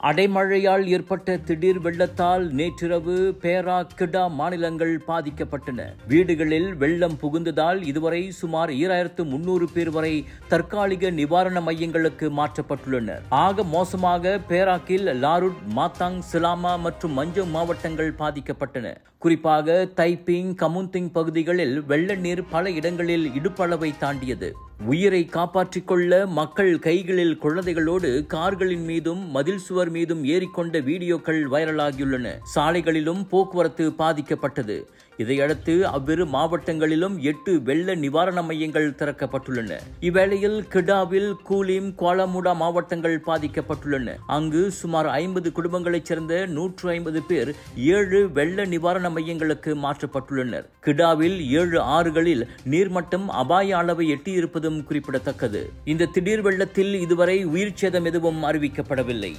அடைமழையால் ஏற்பட்ட திடீர் வெள்ளத்தால் நேற்றிரவு பேரா கிடா மாநிலங்கள் பாதிக்கப்பட்டன. வீடுகளில் வெள்ளம் புகுந்ததால் இதுவரை சுமார் 2300 பேர் வரை தற்காலிக நிவாரண மையங்களுக்கு மாற்றப்பட்டுள்ளனர். ஆக மோசமாக பேராக்கில் லாருட், மாத்தாங், சிலாமா மற்றும் மஞ்சம் மாவட்டங்கள் பாதிக்கப்பட்டன. குறிப்பாக தைப்பிங், கமுந்திங் பகுதிகளில் வெள்ள நீர் பல இடங்களில் இடுப்பளவை தாண்டியது. உயிரை காப்பாற்றிக் கொள்ள மக்கள் கைகளில் குழந்தைகளோடு கார்களின் மீதும் மதில் சுவர் மீதும் ஏறிக்கொண்ட வீடியோக்கள் வைரலாகியுள்ளன. சாலைகளிலும் போக்குவரத்து பாதிக்கப்பட்டது. இதையடுத்து அவ்விரு மாவட்டங்களிலும் 8 வெள்ள நிவாரண மையங்கள் திறக்கப்பட்டுள்ளன. இவ்வேளையில் கிடாவில் கூலிம், குவாலமுடா மாவட்டங்கள் பாதிக்கப்பட்டுள்ளன. அங்கு சுமார் 50 குடும்பங்களைச் சேர்ந்த 150 பேர் 7 வெள்ள நிவாரண மையங்களுக்கு மாற்றப்பட்டுள்ளனர். கிடாவில் 7 ஆறுகளில் நீர்மட்டம் அபாய அளவை எட்டியிருப்பதும் குறிப்பிடத்தக்கது. இந்த திடீர் வெள்ளத்தில் இதுவரை உயிர் சேதம் எதுவும் அறிவிக்கப்படவில்லை.